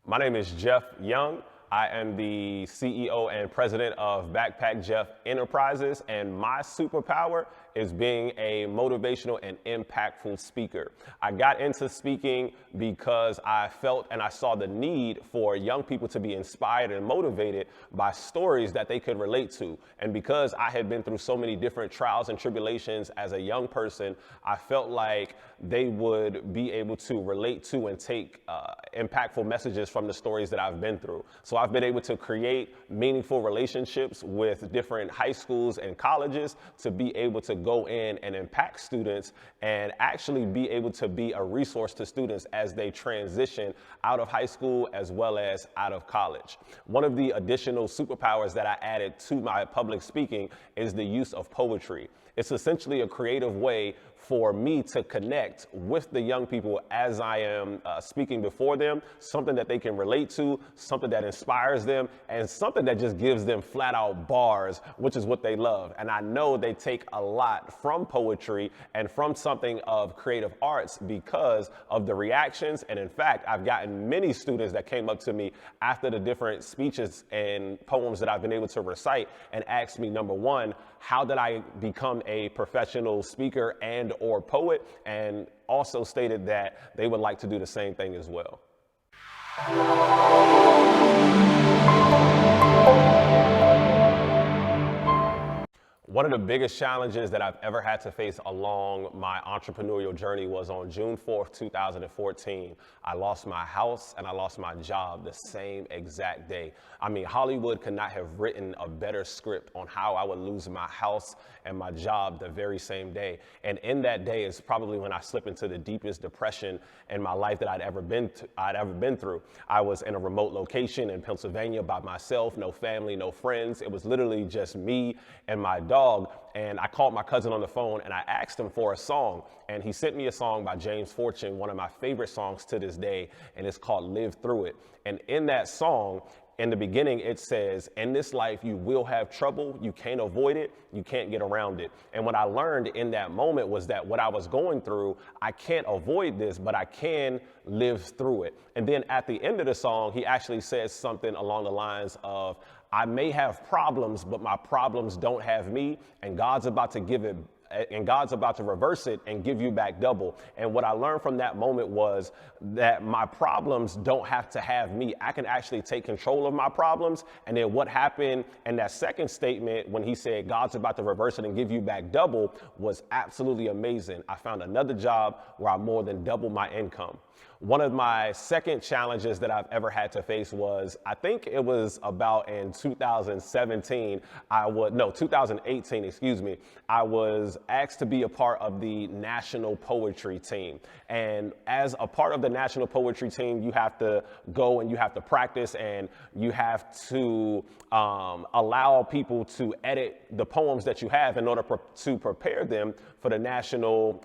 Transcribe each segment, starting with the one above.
My name is Jeff Young. I am the CEO and president of Backpack Jeff Enterprises, and my superpower is being a motivational and impactful speaker. I got into speaking because I felt and I saw the need for young people to be inspired and motivated by stories that they could relate to. And because I had been through so many different trials and tribulations as a young person, I felt like they would be able to relate to and take impactful messages from the stories that I've been through. So I've been able to create meaningful relationships with different high schools and colleges to be able to go in and impact students and actually be able to be a resource to students as they transition out of high school as well as out of college. One of the additional superpowers that I added to my public speaking is the use of poetry. It's essentially a creative way for me to connect with the young people as I am speaking before them, something that they can relate to, something that inspires them, and something that just gives them flat out bars, which is what they love. And I know they take a lot from poetry and from something of creative arts because of the reactions. And in fact, I've gotten many students that came up to me after the different speeches and poems that I've been able to recite and asked me, number one, how did I become a professional speaker and or poet, and also stated that they would like to do the same thing as well. One of the biggest challenges that I've ever had to face along my entrepreneurial journey was on June 4th, 2014. I lost my house and I lost my job the same exact day. I mean, Hollywood could not have written a better script on how I would lose my house and my job the very same day. And in that day is probably when I slipped into the deepest depression in my life that I'd ever been through. I was in a remote location in Pennsylvania by myself, no family, no friends. It was literally just me and my dog. And I called my cousin on the phone and I asked him for a song, and he sent me a song by James Fortune, one of my favorite songs to this day, and it's called Live Through It. And in that song, in the beginning, it says, in this life, you will have trouble. You can't avoid it. You can't get around it. And what I learned in that moment was that what I was going through, I can't avoid this, but I can live through it. And then at the end of the song, he actually says something along the lines of, I may have problems, but my problems don't have me, and God's about to reverse it and give you back double. And what I learned from that moment was that my problems don't have to have me. I can actually take control of my problems. And then what happened in that second statement when he said God's about to reverse it and give you back double was absolutely amazing. I found another job where I more than doubled my income. One of my second challenges that I've ever had to face was, I think it was about in 2018, I was asked to be a part of the national poetry team. And as a part of the national poetry team, you have to go and you have to practice and you have to allow people to edit the poems that you have in order to prepare them for the national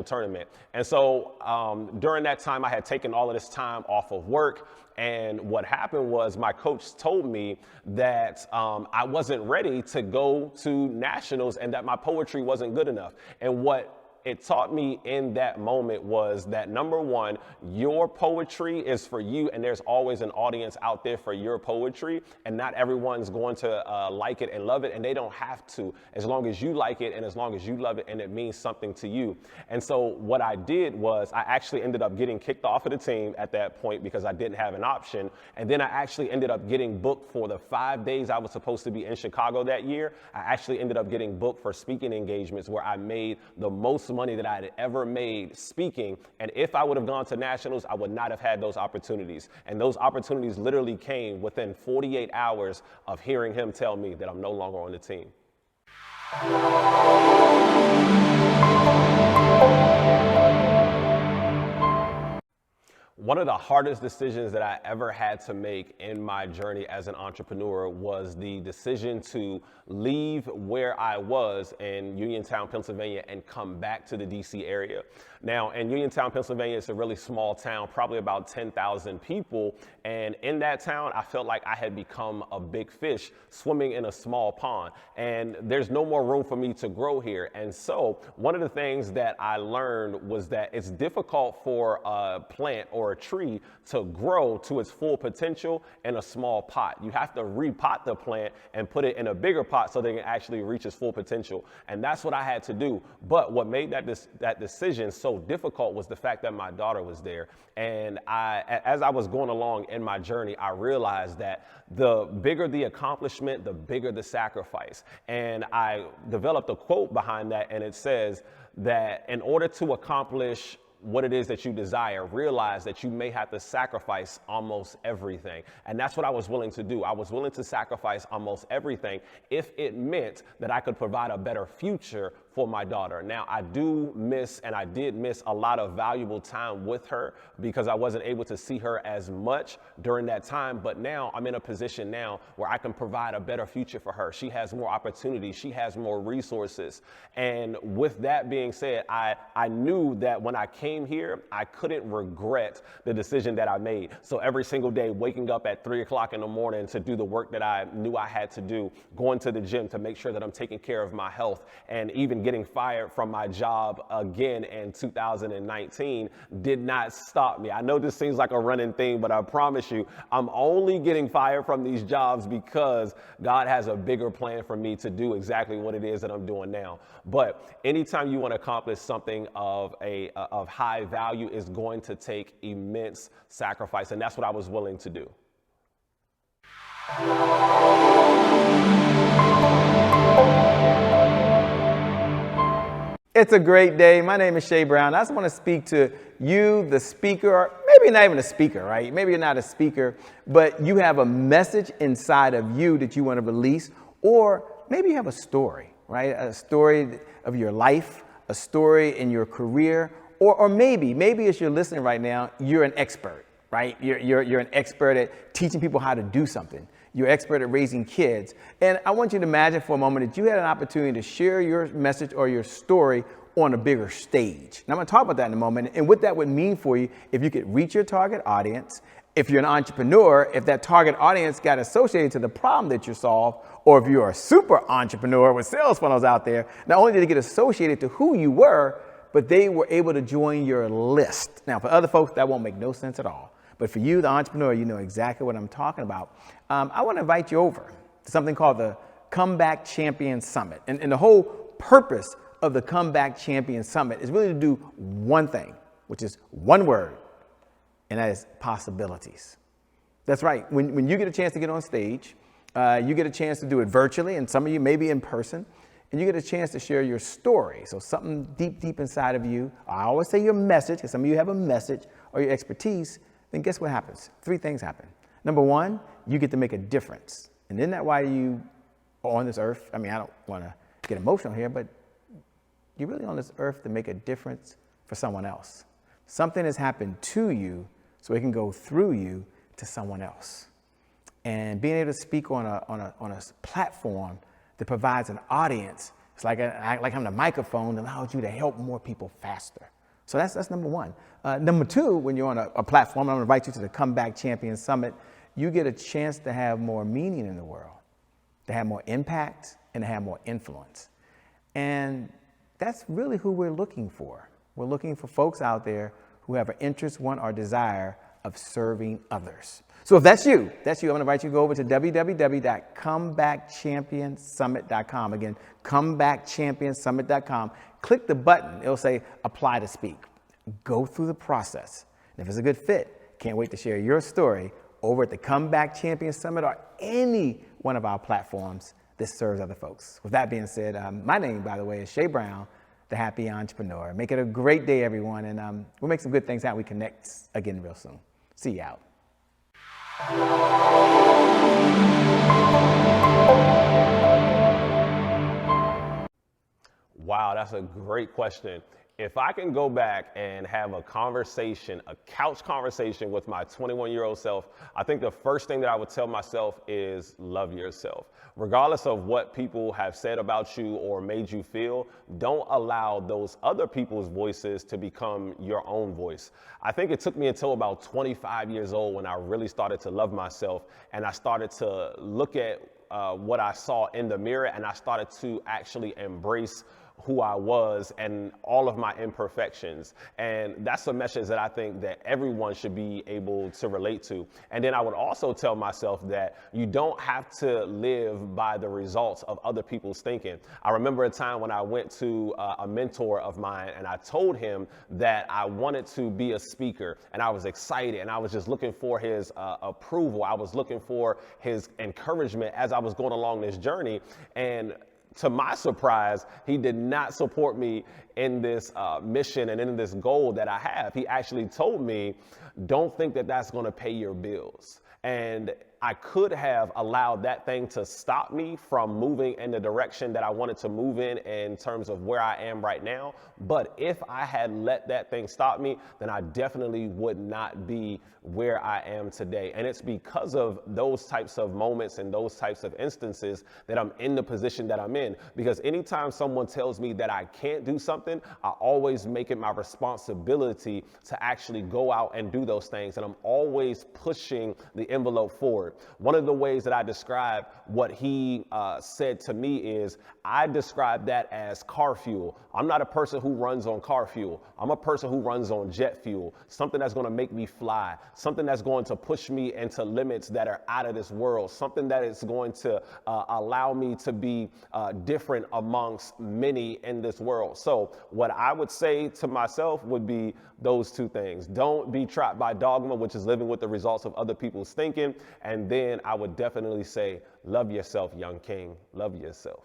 tournament. And so during that time, I had taken all of this time off of work. And what happened was my coach told me that I wasn't ready to go to nationals and that my poetry wasn't good enough. And what it taught me in that moment was that, number one, your poetry is for you, and there's always an audience out there for your poetry, and not everyone's going to like it and love it, and they don't have to, as long as you like it and as long as you love it and it means something to you. And so what I did was I actually ended up getting kicked off of the team at that point because I didn't have an option, and then I actually ended up getting booked for the 5 days I was supposed to be in Chicago that year. I actually ended up getting booked for speaking engagements where I made the most money that I had ever made speaking. And if I would have gone to nationals, I would not have had those opportunities. And those opportunities literally came within 48 hours of hearing him tell me that I'm no longer on the team. One of the hardest decisions that I ever had to make in my journey as an entrepreneur was the decision to leave where I was in Uniontown, Pennsylvania, and come back to the DC area. Now, in Uniontown, Pennsylvania, it's a really small town, probably about 10,000 people. And in that town, I felt like I had become a big fish swimming in a small pond. And there's no more room for me to grow here. And so one of the things that I learned was that it's difficult for a plant or a tree to grow to its full potential in a small pot. You have to repot the plant and put it in a bigger pot so they can actually reach its full potential. And that's what I had to do. But what made that decision so difficult was the fact that my daughter was there. And as I was going along in my journey, I realized that the bigger the accomplishment, the bigger the sacrifice. And I developed a quote behind that, and it says that in order to accomplish what it is that you desire, realize that you may have to sacrifice almost everything. And that's what I was willing to do. I was willing to sacrifice almost everything if it meant that I could provide a better future for my daughter. Now, I do miss, and I did miss, a lot of valuable time with her because I wasn't able to see her as much during that time. But now I'm in a position now where I can provide a better future for her. She has more opportunities. She has more resources. And with that being said, I knew that when I came here, I couldn't regret the decision that I made. So every single day, waking up at 3 o'clock in the morning to do the work that I knew I had to do, going to the gym to make sure that I'm taking care of my health, and even getting fired from my job again in 2019 did not stop me. I know this seems like a running thing, but I promise you, I'm only getting fired from these jobs because God has a bigger plan for me to do exactly what it is that I'm doing now. But anytime you want to accomplish something of high value, is going to take immense sacrifice, and that's what I was willing to do. It's a great day. My name is Shay Brown. I just want to speak to you, the speaker, or maybe not even a speaker, right? Maybe you're not a speaker, but you have a message inside of you that you want to release, or maybe you have a story, right? A story of your life, a story in your career, or maybe as you're listening right now, you're an expert, right? You're an expert at teaching people how to do something. You're an expert at raising kids. And I want you to imagine for a moment that you had an opportunity to share your message or your story on a bigger stage. Now, I'm going to talk about that in a moment and what that would mean for you if you could reach your target audience. If you're an entrepreneur, if that target audience got associated to the problem that you solve, or if you're a super entrepreneur with sales funnels out there, not only did they get associated to who you were, but they were able to join your list. Now, for other folks, that won't make no sense at all. But for you, the entrepreneur, you know exactly what I'm talking about. I want to invite you over to something called the Comeback Champion Summit. And the whole purpose of the Comeback Champion Summit is really to do one thing, which is one word, and that is possibilities. That's right. When you get a chance to get on stage, you get a chance to do it virtually, and some of you maybe in person, and you get a chance to share your story. So something deep inside of you. I always say your message, because some of you have a message or your expertise. Then guess what happens? 3 things happen. Number 1, you get to make a difference. And isn't that why you are on this earth? I mean, I don't want to get emotional here, but you're really on this earth to make a difference for someone else. Something has happened to you so it can go through you to someone else. And being able to speak on a platform that provides an audience, it's like having a microphone that allows you to help more people faster. So that's number 1. Number 2, when you're on a platform, I'm going to invite you to the Comeback Champion Summit, you get a chance to have more meaning in the world, to have more impact, and to have more influence. And that's really who we're looking for. We're looking for folks out there who have an interest, want, or desire of serving others. So if that's you, I'm going to invite you to go over to www.comebackchampionsummit.com. Again, comebackchampionsummit.com. Click the button. It'll say apply to speak. Go through the process. And if it's a good fit, can't wait to share your story over at the Comeback Champion Summit or any one of our platforms that serves other folks. With that being said, my name, by the way, is Shay Brown, the Happy Entrepreneur. Make it a great day, everyone, and we'll make some good things happen. We connect again real soon. See you out. Wow, that's a great question. If I can go back and have a conversation, a couch conversation with my 21-year-old self, I think the first thing that I would tell myself is love yourself. Regardless of what people have said about you or made you feel, don't allow those other people's voices to become your own voice. I think it took me until about 25 years old when I really started to love myself, and I started to look at what I saw in the mirror, and I started to actually embrace who I was and all of my imperfections. And that's a message that I think that everyone should be able to relate to. And then I would also tell myself that you don't have to live by the results of other people's thinking. I remember a time when I went to a mentor of mine, and I told him that I wanted to be a speaker, and I was excited, and I was just looking for his approval. I was looking for his encouragement as I was going along this journey. And to my surprise, he did not support me in this mission and in this goal that I have. He actually told me, don't think that that's going to pay your bills. And I could have allowed that thing to stop me from moving in the direction that I wanted to move in terms of where I am right now. But if I had let that thing stop me, then I definitely would not be where I am today. And it's because of those types of moments and those types of instances that I'm in the position that I'm in. Because anytime someone tells me that I can't do something, I always make it my responsibility to actually go out and do those things. And I'm always pushing the envelope forward. One of the ways that I describe what he said to me is, I describe that as car fuel. I'm not a person who runs on car fuel. I'm a person who runs on jet fuel, something that's going to make me fly, something that's going to push me into limits that are out of this world, something that is going to allow me to be different amongst many in this world. So what I would say to myself would be those two things. Don't be trapped by dogma, which is living with the results of other people's thinking. And then I would definitely say, love yourself, young king. Love yourself.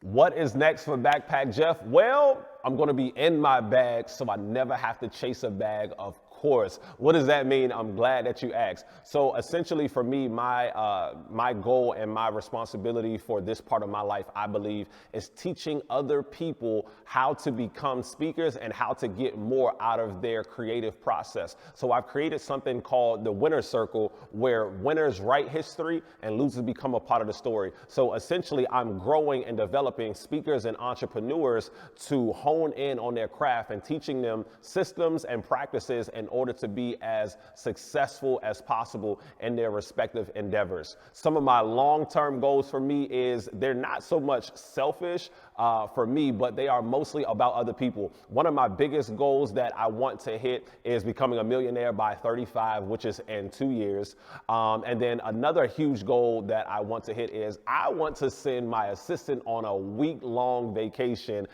What is next for Backpack Jeff? Well, I'm going to be in my bag, so I never have to chase a bag, of course. What does that mean? I'm glad that you asked. So essentially for me, my goal and my responsibility for this part of my life, I believe, is teaching other people how to become speakers and how to get more out of their creative process. So I've created something called the Winner's Circle, where winners write history and losers become a part of the story. So essentially I'm growing and developing speakers and entrepreneurs to hone in on their craft and teaching them systems and practices in order to be as successful as possible in their respective endeavors. Some of my long-term goals for me is they're not so much selfish for me, but they are mostly about other people. One of my biggest goals that I want to hit is becoming a millionaire by 35, which is in 2 years. And then another huge goal that I want to hit is I want to send my assistant on a week-long vacation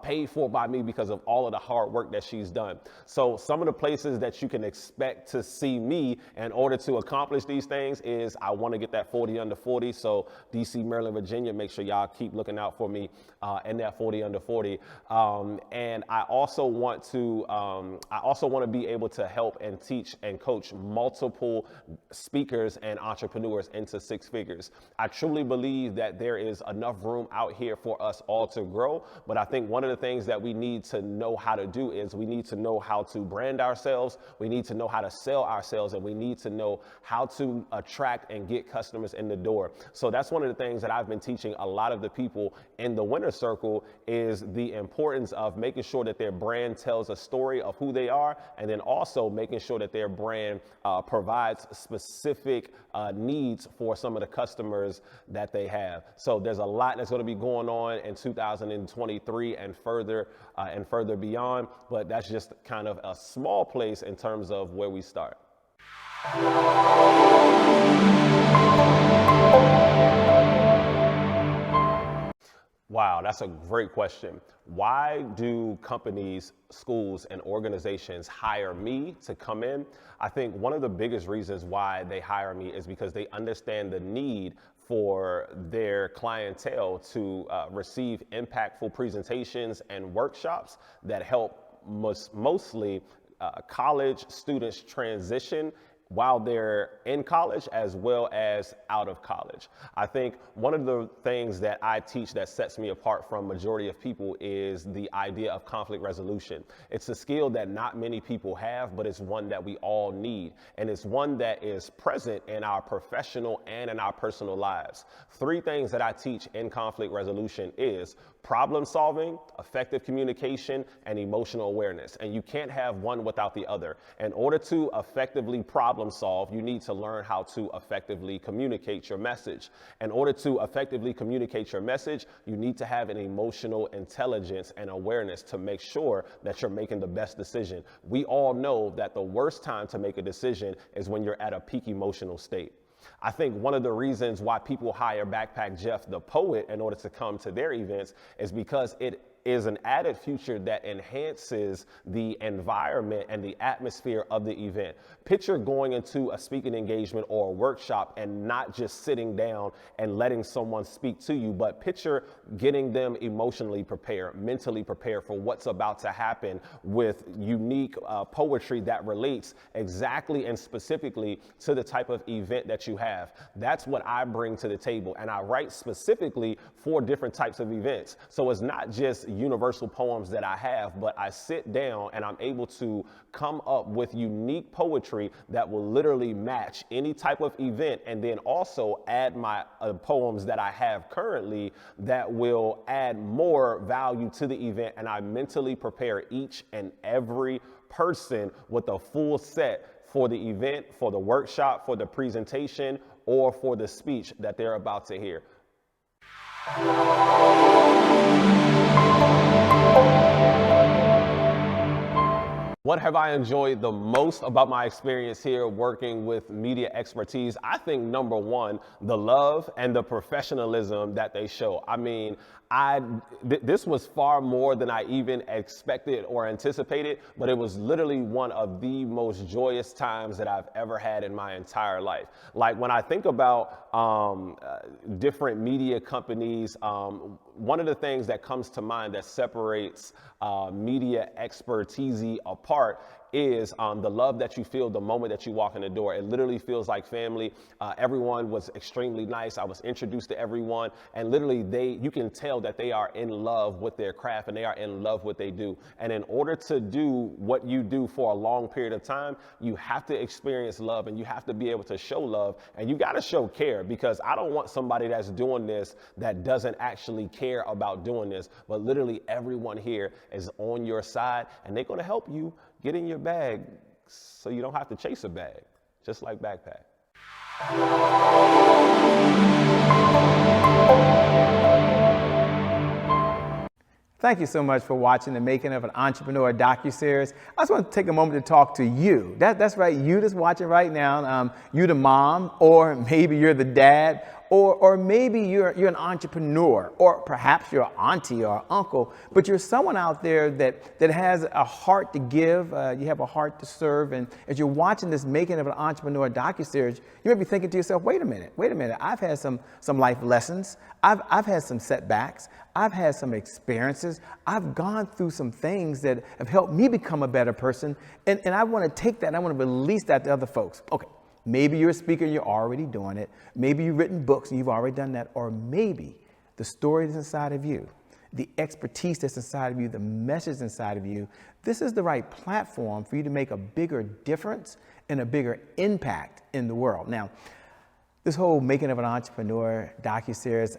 paid for by me because of all of the hard work that she's done. So some of the places that you can expect to see me in order to accomplish these things is I want to get that 40 under 40. So DC, Maryland, Virginia, make sure y'all keep looking out for me in that 40 under 40. And I also want to be able to help and teach and coach multiple speakers and entrepreneurs into six figures. I truly believe that there is enough room out here for us all to grow. But I think one of the things that we need to know how to do is we need to know how to brand ourselves. We need to know how to sell ourselves, and we need to know how to attract and get customers in the door. So that's one of the things that I've been teaching a lot of the people in the Winner's Circle is the importance of making sure that their brand tells a story of who they are, and then also making sure that their brand provides specific needs for some of the customers that they have. So there's a lot that's going to be going on in 2023 and further beyond, but that's just kind of a small place in terms of where we start. Wow, that's a great question. Why do companies, schools, and organizations hire me to come in? I think one of the biggest reasons why they hire me is because they understand the need for their clientele to receive impactful presentations and workshops that help mostly college students transition while they're in college as well as out of college. I think one of the things that I teach that sets me apart from majority of people is the idea of conflict resolution. It's a skill that not many people have, but it's one that we all need. And it's one that is present in our professional and in our personal lives. 3 things that I teach in conflict resolution is problem solving, effective communication, and emotional awareness. And you can't have one without the other. In order to effectively problem solve, you need to learn how to effectively communicate your message. In order to effectively communicate your message, you need to have an emotional intelligence and awareness to make sure that you're making the best decision. We all know that the worst time to make a decision is when you're at a peak emotional state. I think one of the reasons why people hire Backpack Jeff the poet in order to come to their events is because it is an added feature that enhances the environment and the atmosphere of the event. Picture going into a speaking engagement or a workshop and not just sitting down and letting someone speak to you, but picture getting them emotionally prepared, mentally prepared for what's about to happen with unique poetry that relates exactly and specifically to the type of event that you have. That's what I bring to the table, and I write specifically for different types of events. So it's not just universal poems that I have, but I sit down and I'm able to come up with unique poetry that will literally match any type of event, and then also add my poems that I have currently that will add more value to the event. And I mentally prepare each and every person with a full set for the event, for the workshop, for the presentation, or for the speech that they're about to hear. What have I enjoyed the most about my experience here working with Media Expertise? I think number one, the love and the professionalism that they show. I mean, this was far more than I even expected or anticipated, but it was literally one of the most joyous times that I've ever had in my entire life. Like when I think about different media companies, one of the things that comes to mind that separates Media Expertzy apart is the love that you feel the moment that you walk in the door. It literally feels like family. Everyone was extremely nice. I was introduced to everyone, and literally you can tell that they are in love with their craft and they are in love with what they do. And in order to do what you do for a long period of time, you have to experience love and you have to be able to show love, and you got to show care, because I don't want somebody that's doing this that doesn't actually care about doing this. But literally everyone here is on your side, and they're going to help you get in your bag so you don't have to chase a bag, just like Backpack. Thank you so much for watching the Making of an Entrepreneur DocuSeries. I just want to take a moment to talk to you. That's right, you that's watching right now. You the mom, or maybe you're the dad, or maybe you're an entrepreneur, or perhaps you're an auntie or uncle, but you're someone out there that has a heart to give, you have a heart to serve, and as you're watching this Making of an Entrepreneur DocuSeries, you may be thinking to yourself, wait a minute, I've had some life lessons, I've had some setbacks, I've had some experiences, I've gone through some things that have helped me become a better person, and I want to take that and I want to release that to other folks. Okay. Maybe you're a speaker and you're already doing it. Maybe you've written books and you've already done that. Or maybe the story that's inside of you, the expertise that's inside of you, the message inside of you, this is the right platform for you to make a bigger difference and a bigger impact in the world. Now, this whole Making of an Entrepreneur DocuSeries,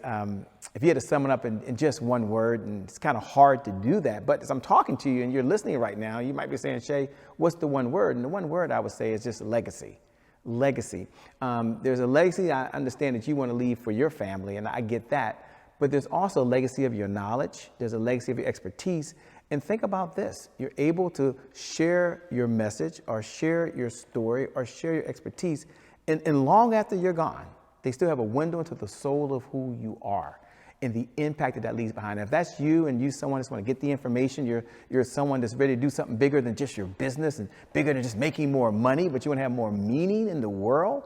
if you had to sum it up in just one word, and it's kind of hard to do that, but as I'm talking to you and you're listening right now, you might be saying, Shay, what's the one word? And the one word I would say is just legacy. Legacy. There's a legacy I understand that you want to leave for your family, and I get that, but there's also a legacy of your knowledge. There's a legacy of your expertise. And think about this. You're able to share your message or share your story or share your expertise, and long after you're gone, they still have a window into the soul of who you are and the impact that leaves behind. If that's you and you someone that's want to get the information, you're someone that's ready to do something bigger than just your business and bigger than just making more money, but you want to have more meaning in the world,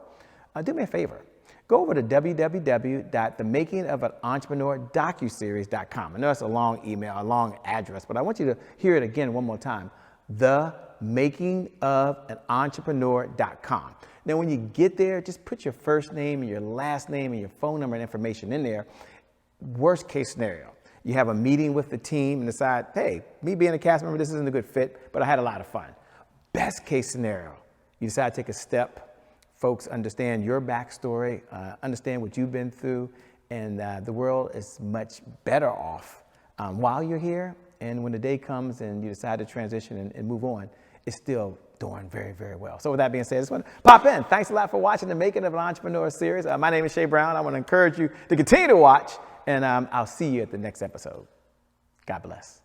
do me a favor. Go over to www.themakingofanontrepreneurdocuseries.com. I know it's a long email, a long address, but I want you to hear it again one more time. The makingofanentrepreneur.com. Now, when you get there, just put your first name and your last name and your phone number and information in there. Worst case scenario, you have a meeting with the team and decide, hey, me being a cast member, this isn't a good fit, but I had a lot of fun. Best case scenario, you decide to take a step. Folks understand your backstory, understand what you've been through, and the world is much better off while you're here. And when the day comes and you decide to transition and move on, it's still doing very, very well. So with that being said, I just want to pop in. Thanks a lot for watching the Making of an Entrepreneur series. My name is Shay Brown. I want to encourage you to continue to watch, and I'll see you at the next episode. God bless.